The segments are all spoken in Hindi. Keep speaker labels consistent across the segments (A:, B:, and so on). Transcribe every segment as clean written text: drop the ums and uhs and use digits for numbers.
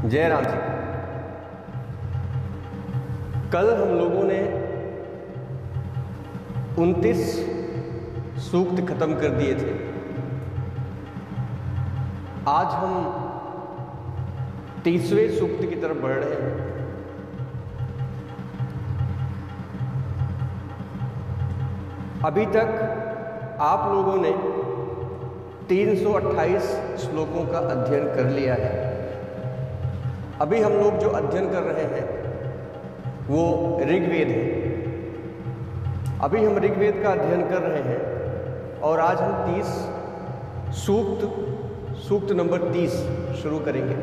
A: जय राम जी। कल हम लोगों ने 29 सूक्त खत्म कर दिए थे। आज हम 30वें सूक्त की तरफ बढ़ रहे हैं। अभी तक आप लोगों ने 328 श्लोकों का अध्ययन कर लिया है। अभी हम लोग जो अध्ययन कर रहे हैं वो ऋग्वेद है। अभी हम ऋग्वेद का अध्ययन कर रहे हैं और आज हम 30 सूक्त नंबर 30 शुरू करेंगे।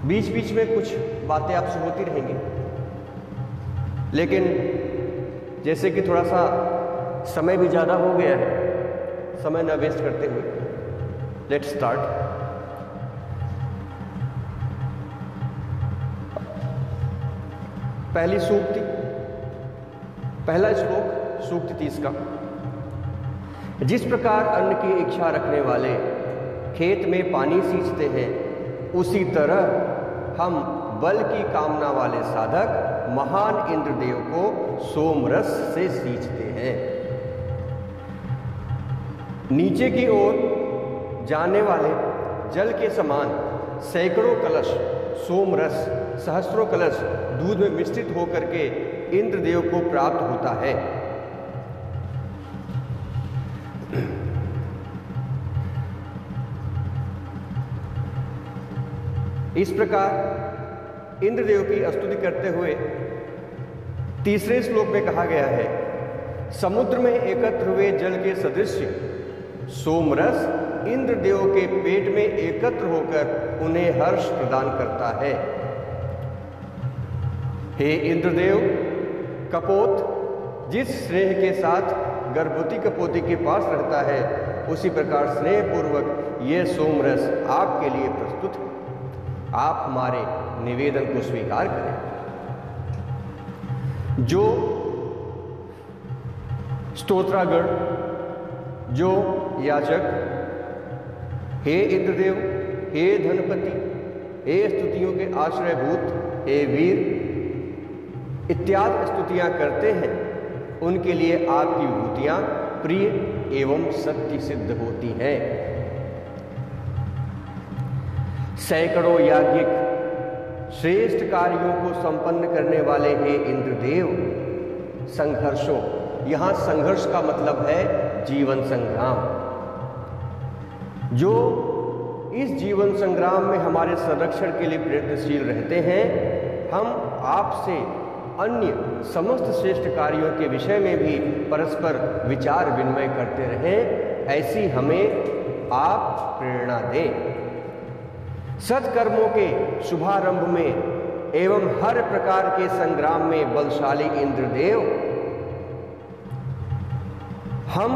A: बीच बीच में कुछ बातें आपसे होती रहेंगी, लेकिन जैसे कि थोड़ा सा समय भी ज़्यादा हो गया है, समय ना वेस्ट करते हुए लेट्स स्टार्ट। पहली सूक्ति, पहला श्लोक सूक्त 30 का। जिस प्रकार अन्न की इच्छा रखने वाले खेत में पानी सींचते हैं, उसी तरह हम बल की कामना वाले साधक महान इंद्रदेव को सोमरस से सींचते हैं। नीचे की ओर जाने वाले जल के समान सैकड़ों कलश सोमरस, सहस्त्रों कलश दूध में मिश्रित होकर के इंद्रदेव को प्राप्त होता है। इस प्रकार इंद्रदेव की स्तुति करते हुए तीसरे श्लोक में कहा गया है, समुद्र में एकत्र हुए जल के सदृश सोमरस इंद्रदेव के पेट में एकत्र होकर उन्हें हर्ष प्रदान करता है। हे इंद्रदेव, कपोत जिस स्नेह के साथ गर्भवती कपोती के पास रहता है, उसी प्रकार स्नेहपूर्वक यह सोमरस आपके लिए प्रस्तुत है। आप हमारे निवेदन को स्वीकार करें। जो स्तोत्रागण, जो याचक, हे इंद्रदेव, हे धनपति, हे स्तुतियों के आश्रयभूत, हे वीर इत्यादि स्तुतियां करते हैं, उनके लिए आपकी विभूतियां प्रिय एवं सत्य सिद्ध होती हैं। सैकड़ों याज्ञिक श्रेष्ठ कार्यों को संपन्न करने वाले हे इंद्रदेव, संघर्षों, यहां संघर्ष का मतलब है जीवन संग्राम। जो इस जीवन संग्राम में हमारे संरक्षण के लिए प्रयत्नशील रहते हैं, हम आपसे अन्य समस्त श्रेष्ठ कार्यों के विषय में भी परस्पर विचार विनिमय करते रहें, ऐसी हमें आप प्रेरणा दें। सत्कर्मों के शुभारंभ में एवं हर प्रकार के संग्राम में बलशाली इंद्रदेव, हम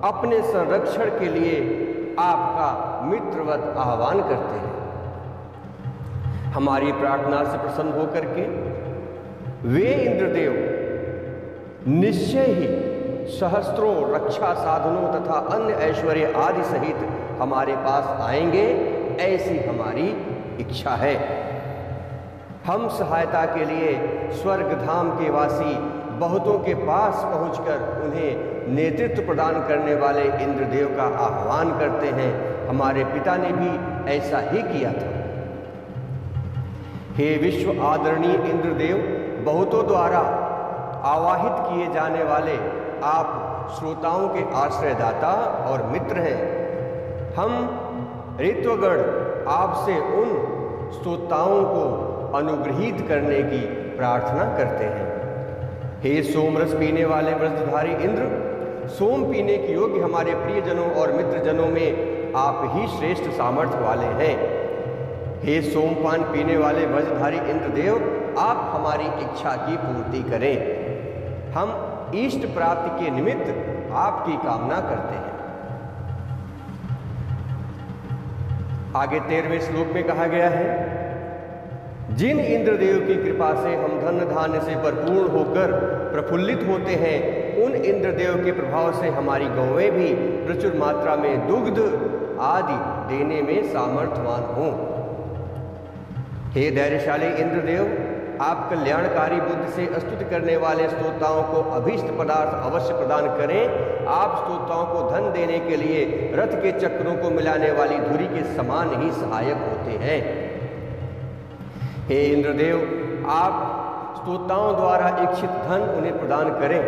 A: अपने संरक्षण के लिए आपका मित्रवत आह्वान करते हैं। हमारी प्रार्थना से प्रसन्न होकर के वे इंद्रदेव निश्चय ही सहस्त्रों रक्षा साधनों तथा अन्य ऐश्वर्य आदि सहित हमारे पास आएंगे, ऐसी हमारी इच्छा है। हम सहायता के लिए स्वर्ग धाम के वासी बहुतों के पास पहुंचकर उन्हें नेतृत्व प्रदान करने वाले इंद्रदेव का आह्वान करते हैं। हमारे पिता ने भी ऐसा ही किया था। हे विश्व आदरणीय इंद्रदेव, बहुतों द्वारा आवाहित किए जाने वाले आप श्रोताओं के आश्रयदाता और मित्र हैं। हम ऋत्वगण आपसे उन श्रोताओं को अनुग्रहित करने की प्रार्थना करते हैं। हे सोमरस पीने वाले व्रजधारी इंद्र, सोम पीने के योग्य हमारे प्रियजनों और मित्रजनों में आप ही श्रेष्ठ सामर्थ्य वाले हैं। हे सोमपान पीने वाले व्रजधारी इंद्रदेव, आप हमारी इच्छा की पूर्ति करें। हम इष्ट प्राप्ति के निमित्त आपकी कामना करते हैं। आगे 13वें श्लोक में कहा गया है, जिन इंद्रदेव की कृपा से हम धन धान्य से भरपूर होकर प्रफुल्लित होते हैं, उन इंद्रदेव के प्रभाव से हमारी गौवें भी प्रचुर मात्रा में दुग्ध आदि देने में सामर्थ्यवान हूँ। हे धैर्यशाली इंद्रदेव, आप कल्याणकारी बुद्धि से स्तुति करने वाले श्रोताओं को अभीष्ट पदार्थ अवश्य प्रदान करें। आप श्रोताओं को धन देने के लिए रथ के चक्रों को मिलाने वाली धुरी के समान ही सहायक होते हैं। हे इंद्रदेव, आप श्रोताओं द्वारा इच्छित धन उन्हें प्रदान करें।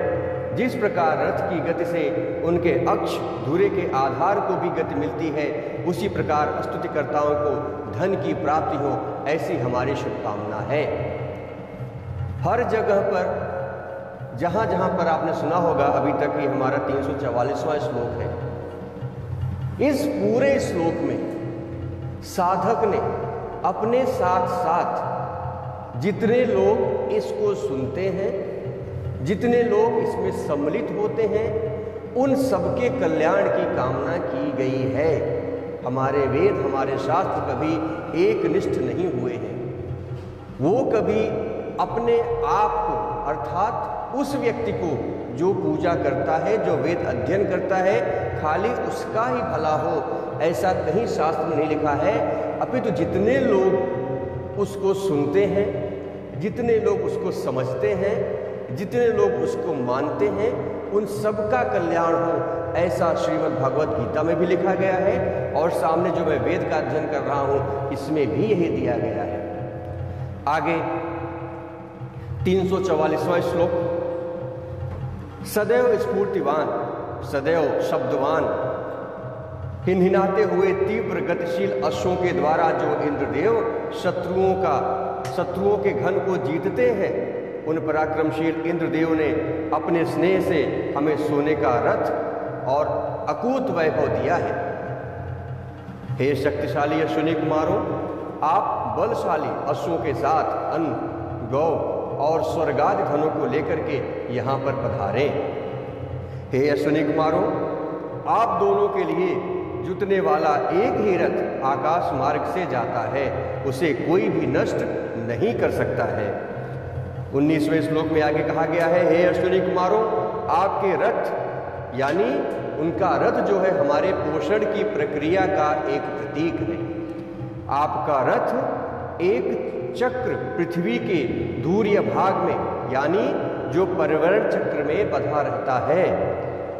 A: जिस प्रकार रथ की गति से उनके अक्ष धुरे के आधार को भी गति मिलती है, उसी प्रकार स्तुतिकर्ताओं को धन की प्राप्ति हो, ऐसी हमारी शुभकामना है। हर जगह पर जहाँ जहाँ पर आपने सुना होगा, अभी तक ये हमारा 344वां श्लोक है। इस पूरे श्लोक में साधक ने अपने साथ साथ जितने लोग इसको सुनते हैं, जितने लोग इसमें सम्मिलित होते हैं, उन सबके कल्याण की कामना की गई है। हमारे वेद, हमारे शास्त्र कभी एक निष्ठ नहीं हुए हैं। वो कभी अपने आप को, अर्थात उस व्यक्ति को जो पूजा करता है, जो वेद अध्ययन करता है, खाली उसका ही भला हो, ऐसा कहीं शास्त्र में नहीं लिखा है। अपितु जितने लोग उसको सुनते हैं, जितने लोग उसको समझते हैं, जितने लोग उसको मानते हैं, उन सबका कल्याण हो, ऐसा श्रीमद् भगवत गीता में भी लिखा गया है। और सामने जो मैं वेद का अध्ययन कर रहा हूं, इसमें भी यही दिया गया है। आगे 344वां श्लोक, सदैव स्फूर्तिवान, सदैव शब्दवान, हिनहिनाते हुए तीव्र गतिशील अश्वों के द्वारा जो इंद्रदेव शत्रुओं के घन को जीतते हैं, उन पराक्रमशील इंद्रदेव ने अपने स्नेह से हमें सोने का रथ और अकूत वैभव दिया है। हे शक्तिशाली अश्विनी कुमारों, आप बलशाली अश्वों के साथ अन्न, गौ और स्वर्गादि धनों को लेकर के यहाँ पर पधारें। हे अश्विनी कुमारों, आप दोनों के लिए जुतने वाला एक ही रथ आकाश मार्ग से जाता है, उसे कोई भी नष्ट नहीं कर सकता है। 19वें श्लोक में आगे कहा गया है, हे अश्विनी कुमारों, आपके रथ यानी उनका रथ जो है हमारे पोषण की प्रक्रिया का एक प्रतीक है। आपका रथ एक चक्र पृथ्वी के धुरीय भाग में यानी जो परिवर्ण चक्र में बंधा रहता है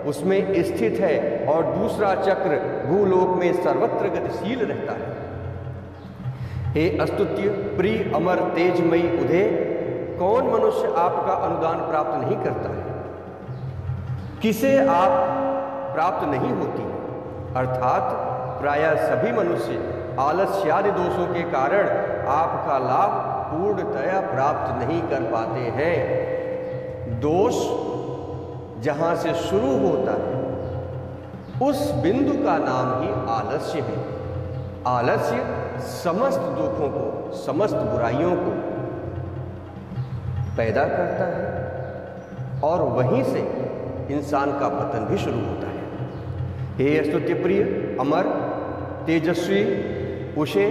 A: उसमें स्थित है, और दूसरा चक्र भूलोक में सर्वत्र गतिशील रहता है। हे अस्तुत्य प्रिय अमर तेजमयी उदय, कौन मनुष्य आपका अनुदान प्राप्त नहीं करता है? किसे आप प्राप्त नहीं होती? अर्थात प्रायः सभी मनुष्य आलस्यादि दोषों के कारण आपका लाभ पूर्णतया प्राप्त नहीं कर पाते हैं। दोष जहाँ से शुरू होता है उस बिंदु का नाम ही आलस्य है। आलस्य समस्त दुखों को, समस्त बुराइयों को पैदा करता है और वहीं से इंसान का पतन भी शुरू होता है। हे स्तुत्य प्रिय अमर तेजस्वी उषे,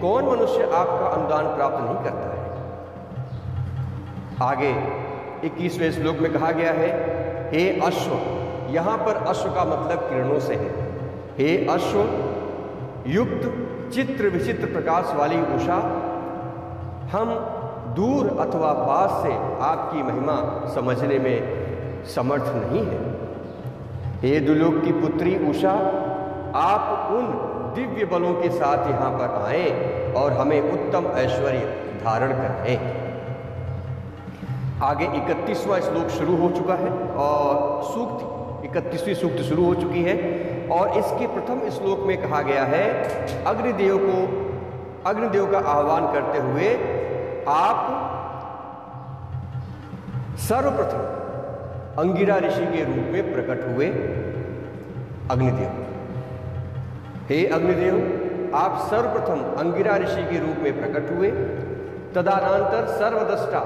A: कौन मनुष्य आपका अनुदान प्राप्त नहीं करता है? आगे 21वें श्लोक में कहा गया है, हे अश्व, यहाँ पर अश्व का मतलब किरणों से है। हे अश्व युक्त चित्र विचित्र प्रकाश वाली उषा, हम दूर अथवा पास से आपकी महिमा समझने में समर्थ नहीं है। हे दुलोक की पुत्री उषा, आप उन दिव्य बलों के साथ यहाँ पर आए और हमें उत्तम ऐश्वर्य धारण कराएं। आगे 31वां श्लोक शुरू हो चुका है और सूक्त 31वीं सूक्त शुरू हो चुकी है, और इसके प्रथम श्लोक में कहा गया है, अग्निदेव का आह्वान करते हुए आप सर्वप्रथम अंगिरा ऋषि के रूप में प्रकट हुए। अग्निदेव, हे अग्निदेव, आप सर्वप्रथम अंगिरा ऋषि के रूप में प्रकट हुए। तदनंतर सर्वद्रष्टा,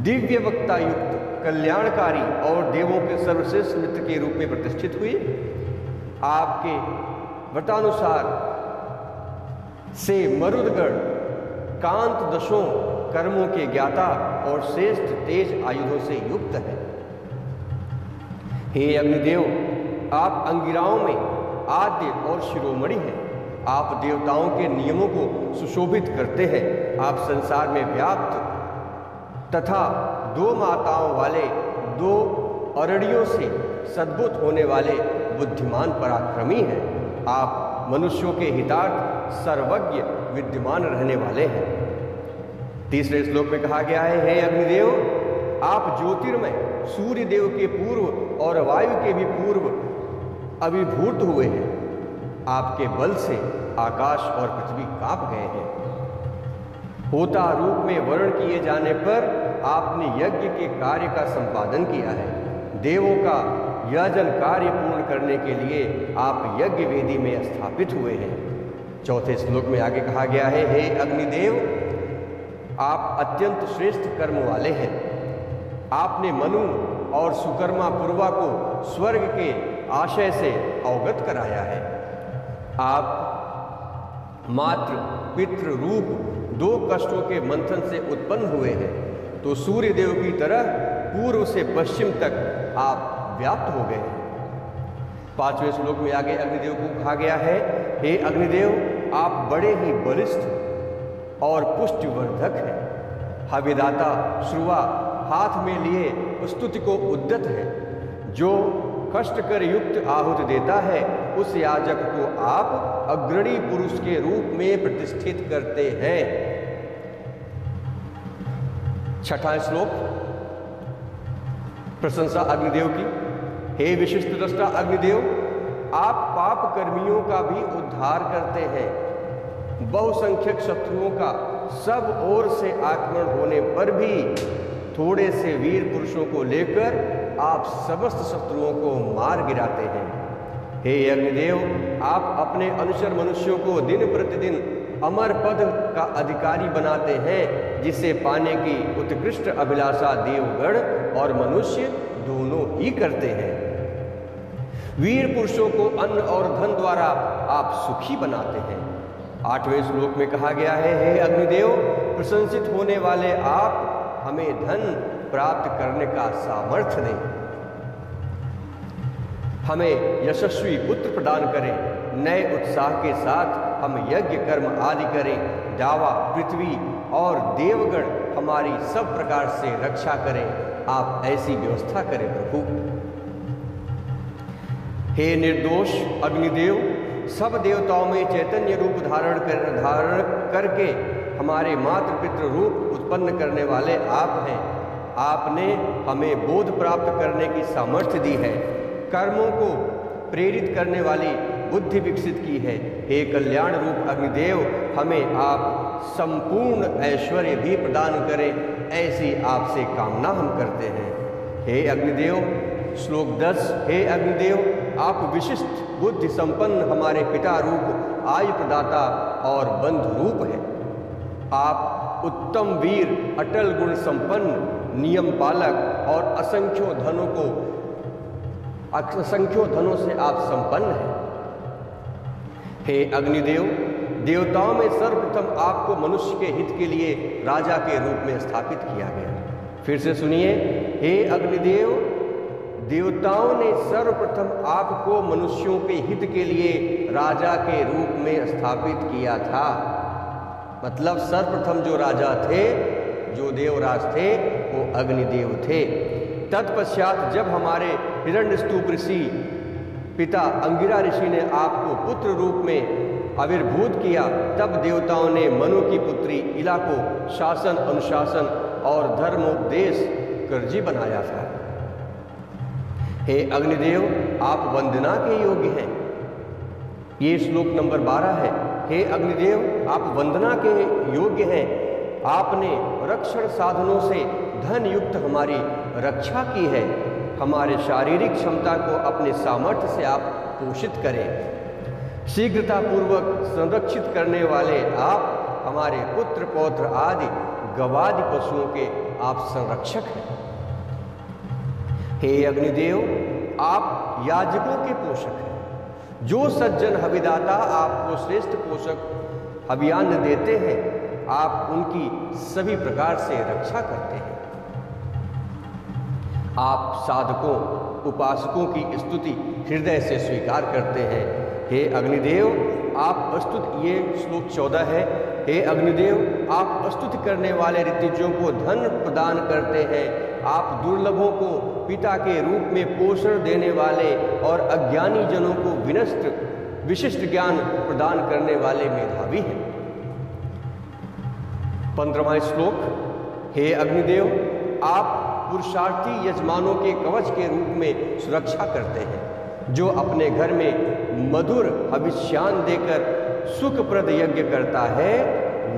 A: दिव्य वक्ता युक्त, कल्याणकारी और देवों के सर्वश्रेष्ठ मित्र के रूप में प्रतिष्ठित हुए। आपके व्रतानुसार से मरुदगढ़ कांत दशों कर्मों के ज्ञाता और श्रेष्ठ तेज आयुधों से युक्त है। हे अग्निदेव, आप अंगिराओं में आद्य और शिरोमणि हैं। आप देवताओं के नियमों को सुशोभित करते हैं। आप संसार में व्याप्त तथा 2 माताओं वाले 2 अरड़ियों से सद्भुत होने वाले बुद्धिमान पराक्रमी हैं। आप मनुष्यों के हितार्थ सर्वज्ञ विद्यमान रहने वाले हैं। तीसरे श्लोक में कहा गया है, हे अग्निदेव, आप ज्योतिर्मय सूर्य देव के पूर्व और वायु के भी पूर्व अभिभूत हुए हैं। आपके बल से आकाश और पृथ्वी कांप गए हैं। होता रूप में वर्ण किए जाने पर आपने यज्ञ के कार्य का संपादन किया है। देवों का यजन कार्य पूर्ण करने के लिए आप यज्ञ वेदी में स्थापित हुए हैं। चौथे श्लोक में आगे कहा गया है, हे अग्निदेव, आप अत्यंत श्रेष्ठ कर्म वाले हैं। आपने मनु और सुकर्मा पूर्वा को स्वर्ग के आशय से अवगत कराया है। आप मातृ पितृ रूप 2 कष्टों के मंथन से उत्पन्न हुए हैं, तो सूर्य देव की तरह पूर्व से पश्चिम तक आप व्याप्त हो गए हैं। 5वें श्लोक में आगे अग्निदेव को कहा गया है, हे अग्निदेव, आप बड़े ही बलिष्ठ और पुष्टिवर्धक हैं। हविदाता श्रुवा हाथ में लिए स्तुति को उद्यत है। जो कष्टकर युक्त आहुति देता है, उस याजक को आप अग्रणी पुरुष के रूप में प्रतिष्ठित करते हैं। 6वां श्लोक, प्रशंसा अग्निदेव की। हे विशिष्ट दृष्टा अग्निदेव, आप पाप कर्मियों का भी उद्धार करते हैं। बहुसंख्यक शत्रुओं का सब ओर से आक्रमण होने पर भी थोड़े से वीर पुरुषों को लेकर आप समस्त शत्रुओं को मार गिराते हैं। हे अग्निदेव, आप अपने अनुचर मनुष्यों को दिन प्रतिदिन अमर पद का अधिकारी बनाते हैं, जिसे पाने की उत्कृष्ट अभिलाषा देवगण और मनुष्य दोनों ही करते हैं। वीर पुरुषों को अन्न और धन द्वारा आप सुखी बनाते हैं। 8वें श्लोक में कहा गया है, हे अग्निदेव, प्रशंसित होने वाले आप हमें धन प्राप्त करने का सामर्थ्य दें। हमें यशस्वी पुत्र प्रदान करें। नए उत्साह के साथ हम यज्ञ कर्म आदि करें। दावा पृथ्वी और देवगण हमारी सब प्रकार से रक्षा करें। आप ऐसी व्यवस्था करें प्रभु। हे निर्दोष अग्निदेव, सब देवताओं में चैतन्य रूप धारण करके हमारे मातृ पितृ रूप उत्पन्न करने वाले आप हैं। आपने हमें बोध प्राप्त करने की सामर्थ्य दी है। कर्मों को प्रेरित करने वाली बुद्धि विकसित की है। हे कल्याण रूप अग्निदेव, हमें आप संपूर्ण ऐश्वर्य भी प्रदान करें, ऐसी आपसे कामना हम करते हैं। हे अग्निदेव, श्लोक 10, हे अग्निदेव, आप विशिष्ट बुद्धि संपन्न हमारे पिता रूप आयु प्रदाता और बंधु रूप हैं। आप उत्तम वीर, अटल गुण संपन्न, नियम पालक और असंख्यों धनों से आप संपन्न हैं। हे अग्निदेव, देवताओं में सर्वप्रथम आपको मनुष्य के हित के लिए राजा के रूप में स्थापित किया गया। फिर से सुनिए, हे अग्निदेव, देवताओं ने सर्वप्रथम आपको मनुष्यों के हित के लिए राजा के रूप में स्थापित किया था। मतलब सर्वप्रथम जो राजा थे, जो देवराज थे, वो अग्निदेव थे। तत्पश्चात जब हमारे हिरण्यस्तूप ऋषि पिता अंगिरा ऋषि ने आपको पुत्र रूप में आविर्भूत किया, तब देवताओं ने मनु की पुत्री इला को शासन, अनुशासन और धर्मोपदेश करजी बनाया था। हे अग्निदेव, आप वंदना के योग्य हैं। ये श्लोक नंबर 12 है। हे अग्निदेव, आप वंदना के योग्य हैं। आपने रक्षण साधनों से धन युक्त हमारी रक्षा की है। हमारे शारीरिक क्षमता को अपने सामर्थ्य से आप पोषित करें। शीघ्रता पूर्वक संरक्षित करने वाले आप हमारे पुत्र पौत्र आदि गवादि पशुओं के आप संरक्षक हैं। हे अग्निदेव, आप याजकों के पोषक हैं। जो सज्जन हविदाता आपको श्रेष्ठ पोषक अभियान देते हैं, आप उनकी सभी प्रकार से रक्षा करते हैं। आप साधकों, उपासकों की स्तुति हृदय से स्वीकार करते हैं। हे अग्निदेव आप स्तुति, ये श्लोक 14 है। हे अग्निदेव आप स्तुति करने वाले ऋतुजों को धन प्रदान करते हैं। आप दुर्लभों को पिता के रूप में पोषण देने वाले और अज्ञानी जनों को विशिष्ट ज्ञान प्रदान करने वाले मेधावी हैं। 15वां श्लोक, हे अग्निदेव आप पुरुषार्थी यजमानों के कवच के रूप में सुरक्षा करते हैं। जो अपने घर में मधुर हविष्यान देकर सुखप्रद यज्ञ करता है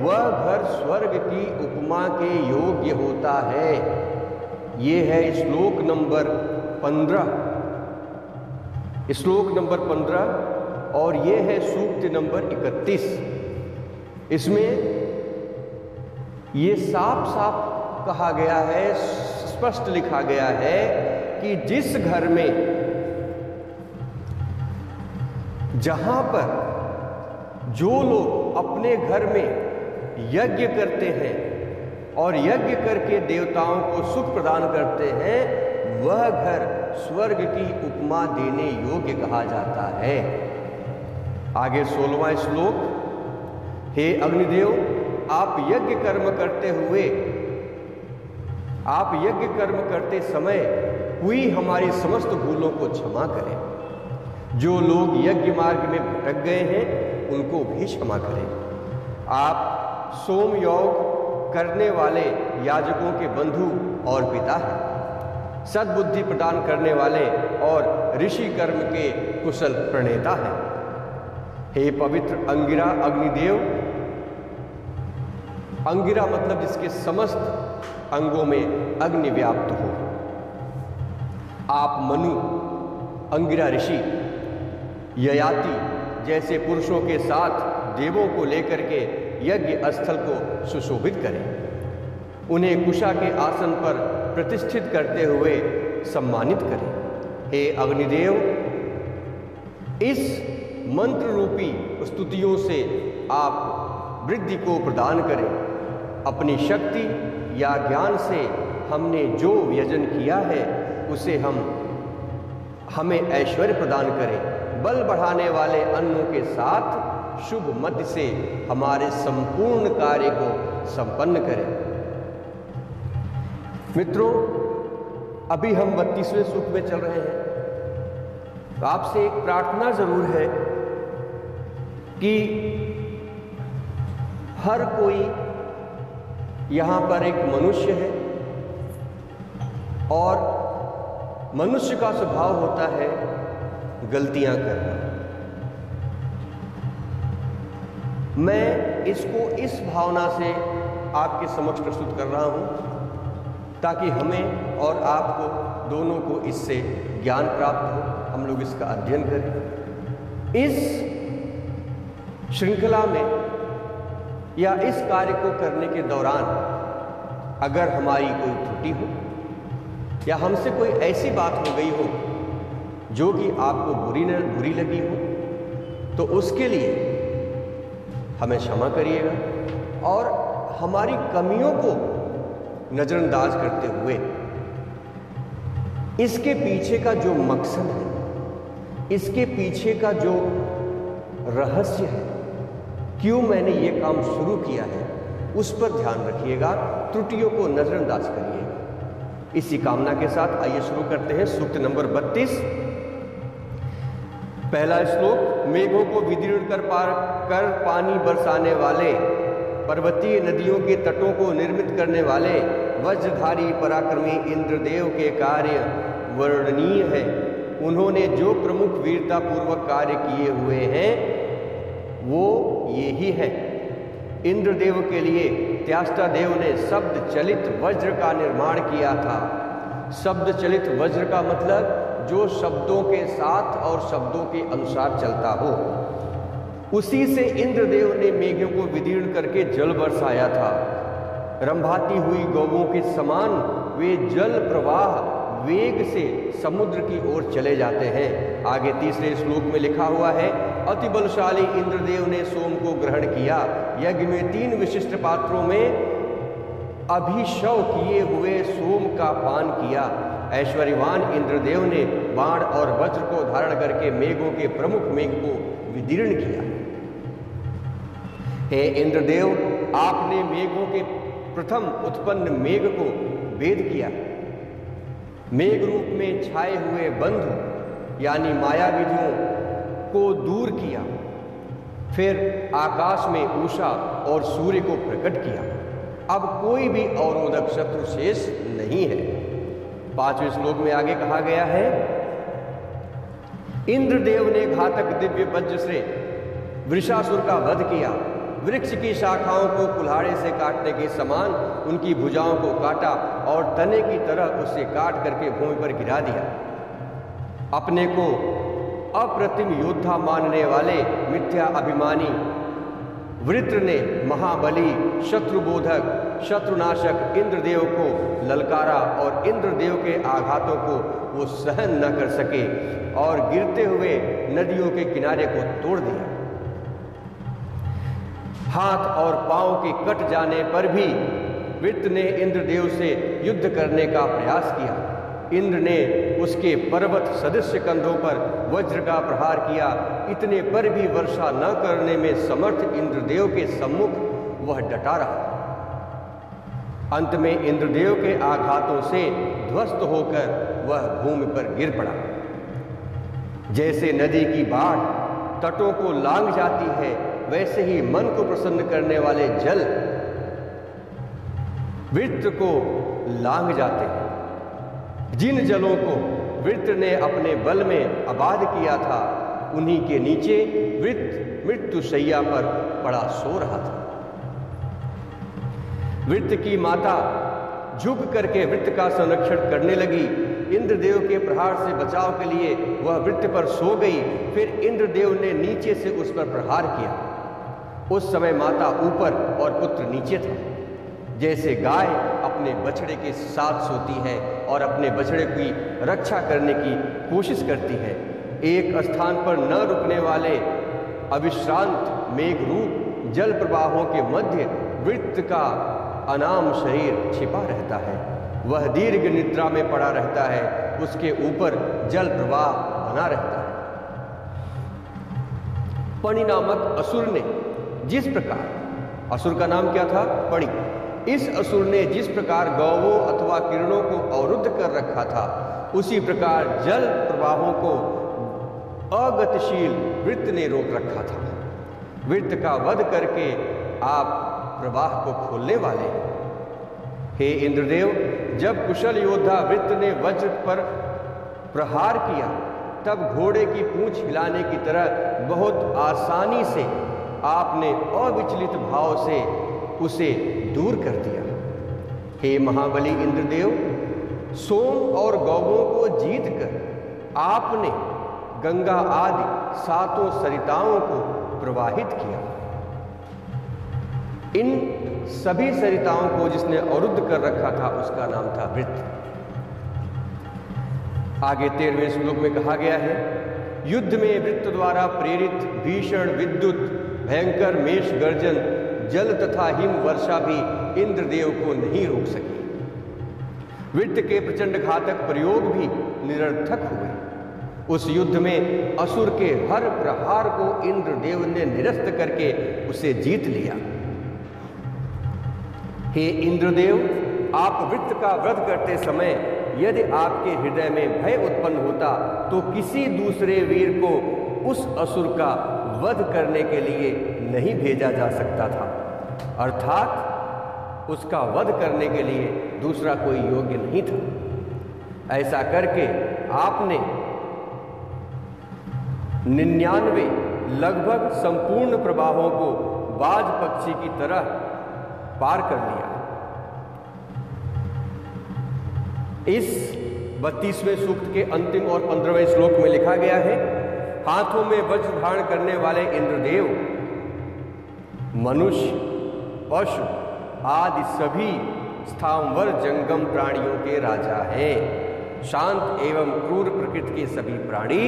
A: वह घर स्वर्ग की उपमा के योग्य होता है। ये है श्लोक नंबर 15, श्लोक नंबर 15 और ये है सूक्त नंबर 31। इसमें ये साफ साफ कहा गया है, स्पष्ट लिखा गया है कि जिस घर में, जहां पर जो लोग अपने घर में यज्ञ करते हैं और यज्ञ करके देवताओं को सुख प्रदान करते हैं, वह घर स्वर्ग की उपमा देने योग्य कहा जाता है। आगे 16वां श्लोक, हे अग्निदेव आप यज्ञ कर्म करते समय हुई हमारी समस्त भूलों को क्षमा करें। जो लोग यज्ञ मार्ग में भटक गए हैं उनको भी क्षमा करें। आप सोम योग करने वाले याजकों के बंधु और पिता हैं। सद्बुद्धि प्रदान करने वाले और ऋषि कर्म के कुशल प्रणेता हैं। हे पवित्र अंगिरा अग्निदेव, अंगिरा मतलब जिसके समस्त अंगों में अग्नि व्याप्त हो। आप मनु, अंगिरा ऋषि, ययाति जैसे पुरुषों के साथ देवों को लेकर के यज्ञ स्थल को सुशोभित करें। उन्हें कुशा के आसन पर प्रतिष्ठित करते हुए सम्मानित करें। हे अग्निदेव इस मंत्र रूपी स्तुतियों से आप वृद्धि को प्रदान करें। अपनी शक्ति या ज्ञान से हमने जो व्यजन किया है उसे हमें ऐश्वर्य प्रदान करें। बल बढ़ाने वाले अन्नों के साथ शुभ मति से हमारे संपूर्ण कार्य को संपन्न करें। मित्रों, अभी हम 32वें सूक्त में चल रहे हैं। तो आपसे एक प्रार्थना जरूर है कि हर कोई यहां पर एक मनुष्य है और मनुष्य का स्वभाव होता है गलतियां करना। मैं इसको इस भावना से आपके समक्ष प्रस्तुत कर रहा हूं ताकि हमें और आपको दोनों को इससे ज्ञान प्राप्त हो, हम लोग इसका अध्ययन करें। इस श्रृंखला में या इस कार्य को करने के दौरान अगर हमारी कोई त्रुटि हो या हमसे कोई ऐसी बात हो गई हो जो कि आपको बुरी लगी हो, तो उसके लिए हमें क्षमा करिएगा और हमारी कमियों को नजरअंदाज करते हुए इसके पीछे का जो मकसद है, इसके पीछे का जो रहस्य है, क्यों मैंने ये काम शुरू किया है, उस पर ध्यान रखिएगा, त्रुटियों को नजरअंदाज करिएगा। इसी कामना के साथ आइए शुरू करते हैं सूक्त नंबर 32। पहला श्लोक, मेघों को विदीर्ण कर पानी बरसाने वाले, पर्वतीय नदियों के तटों को निर्मित करने वाले वज्रधारी पराक्रमी इंद्रदेव के कार्य वर्णनीय है। उन्होंने जो प्रमुख वीरता पूर्वक कार्य किए हुए हैं वो ये ही है। इंद्रदेव के लिए त्याष्टा देव ने शब्द चलित वज्र का निर्माण किया था। शब्द चलित वज्र का मतलब जो शब्दों के साथ और शब्दों के अनुसार चलता हो। उसी से इंद्रदेव ने मेघों को विदीर्ण करके जल बरसाया था। रंभाती हुई गौओं के समान वे जल प्रवाह वेग से समुद्र की ओर चले जाते हैं। आगे तीसरे श्लोक में लिखा हुआ है, अति बलशाली इंद्रदेव ने सोम को ग्रहण किया। यज्ञ में 3 विशिष्ट पात्रों में अभिशव किए हुए सोम का पान किया। ऐश्वर्यवान इंद्रदेव ने बाण और वज्र को धारण करके मेघों के प्रमुख मेघ को विदीर्ण किया। हे इंद्रदेव, आपने मेघों के प्रथम उत्पन्न मेघ को भेद किया, मेघ रूप में छाए हुए बंधु यानी माया विधियों को दूर किया, फिर आकाश में उषा और सूर्य को प्रकट किया। अब कोई भी अवरोधक शत्रु शेष नहीं है। 5वें श्लोक में आगे कहा गया है, इंद्रदेव ने घातक दिव्य वज्र से वृषासुर का वध किया, वृक्ष की शाखाओं को कुल्हाड़े से काटने के समान उनकी भुजाओं को काटा और तने की तरह उसे काट करके भूमि पर गिरा दिया। अपने को अप्रतिम योद्धा मानने वाले मिथ्या अभिमानी वृत्र ने महाबली, शत्रुबोधक, शत्रुनाशक इंद्रदेव को ललकारा और इंद्रदेव के आघातों को वो सहन न कर सके और गिरते हुए नदियों के किनारे को तोड़ दिया। हाथ और पांव के कट जाने पर भी वृत्र ने इंद्रदेव से युद्ध करने का प्रयास किया। इंद्र ने उसके पर्वत सदृश कंधों पर वज्र का प्रहार किया, इतने पर भी वर्षा न करने में समर्थ इंद्रदेव के सम्मुख वह डटा रहा। अंत में इंद्रदेव के आघातों से ध्वस्त होकर वह भूमि पर गिर पड़ा। जैसे नदी की बाढ़ तटों को लांघ जाती है, वैसे ही मन को प्रसन्न करने वाले जल वृत्र को लांघ जाते हैं। जिन जलों को वृत्र ने अपने बल में आबाद किया था, उन्हीं के नीचे वृत्र मृत्युशैया पर पड़ा सो रहा था। वृत्र की माता झुक करके वृत्र का संरक्षण करने लगी। इंद्रदेव के प्रहार से बचाव के लिए वह वृत्र पर सो गई। फिर इंद्रदेव ने नीचे से उस पर प्रहार किया। उस समय माता ऊपर और पुत्र नीचे था। जैसे गाय अपने बछड़े के साथ सोती है और अपने बछड़े की रक्षा करने की कोशिश करती है, एक स्थान पर न रुकने वाले अविश्रांत मेघरूप जल प्रवाहों के मध्य वृत्र का अनाम शरीर छिपा रहता है। वह दीर्घ निद्रा में पड़ा रहता है, उसके ऊपर जल प्रवाह बना रहता है। पणि नामक असुर ने जिस प्रकार, असुर का नाम क्या था? पणि। इस असुर ने जिस प्रकार गौवों अथवा किरणों को अवरुद्ध कर रखा था, उसी प्रकार जल प्रवाहों को अगतिशील वृत्र ने रोक रखा था। वृत्र का वध करके आप प्रवाह को खोलने वाले हैं। हे इंद्रदेव, जब कुशल योद्धा वृत्र ने वज्र पर प्रहार किया, तब घोड़े की पूंछ हिलाने की तरह बहुत आसानी से आपने अविचलित भाव से उसे दूर कर दिया। हे महाबली इंद्रदेव, सोम और गौवों को जीतकर आपने गंगा आदि 7 सरिताओं को प्रवाहित किया। इन सभी सरिताओं को जिसने अवरुद्ध कर रखा था, उसका नाम था वृत्र। आगे 13वें श्लोक में कहा गया है, युद्ध में वृत्र द्वारा प्रेरित भीषण विद्युत, भयंकर मेष गर्जन, जल तथा हिम वर्षा भी इंद्रदेव को नहीं रोक सकी। वृत्र के प्रचंड घातक प्रयोग भी निरर्थक हुए। उस युद्ध में असुर के हर प्रहार को इंद्रदेव ने निरस्त करके उसे जीत लिया। हे इंद्रदेव, आप वृत्र का वध करते समय यदि आपके हृदय में भय उत्पन्न होता, तो किसी दूसरे वीर को उस असुर का वध करने के लिए नहीं भेजा जा सकता था। अर्थात उसका वध करने के लिए दूसरा कोई योग्य नहीं था। ऐसा करके आपने 99 लगभग संपूर्ण प्रवाहों को बाज पक्षी की तरह पार कर लिया। इस 32वें सूक्त के अंतिम और 15वें श्लोक में लिखा गया है, हाथों में वज्र धारण करने वाले इंद्रदेव मनुष्य, पशु आदि सभी स्थावर जंगम प्राणियों के राजा हैं। शांत एवं क्रूर प्रकृति के सभी प्राणी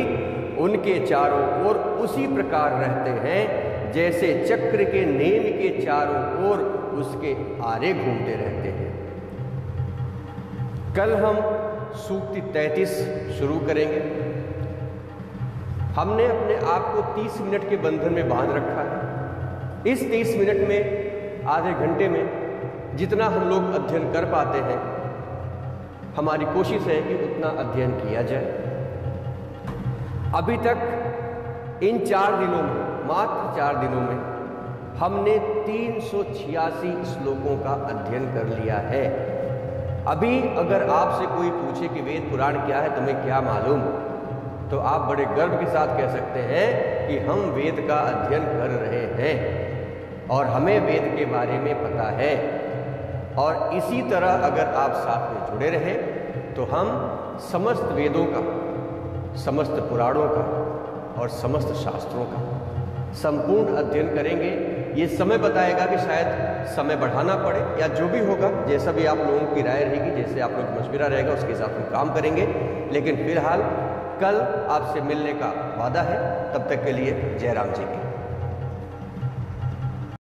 A: उनके चारों ओर उसी प्रकार रहते हैं जैसे चक्र के नेम के चारों ओर उसके आरे घूमते रहते हैं। कल हम सूक्ति 33 शुरू करेंगे। हमने अपने आप को 30 मिनट के बंधन में बांध रखा है। इस 30 मिनट में, आधे घंटे में जितना हम लोग अध्ययन कर पाते हैं, हमारी कोशिश है कि उतना अध्ययन किया जाए। अभी तक इन 4 दिनों में, मात्र 4 दिनों में हमने 386 श्लोकों का अध्ययन कर लिया है। अभी अगर आपसे कोई पूछे कि वेद पुराण क्या है, तुम्हें क्या मालूम, तो आप बड़े गर्व के साथ कह सकते हैं कि हम वेद का अध्ययन कर रहे हैं और हमें वेद के बारे में पता है। और इसी तरह अगर आप साथ में जुड़े रहें तो हम समस्त वेदों का, समस्त पुराणों का और समस्त शास्त्रों का संपूर्ण अध्ययन करेंगे। ये समय बताएगा कि शायद समय बढ़ाना पड़े या जो भी होगा, जैसा भी आप लोगों की राय रहेगी, जैसे आप लोगों का मशविरा रहेगा, उसके हिसाब से हम काम करेंगे। लेकिन फिलहाल कल आपसे मिलने का वादा है। तब तक के लिए जय राम जी की।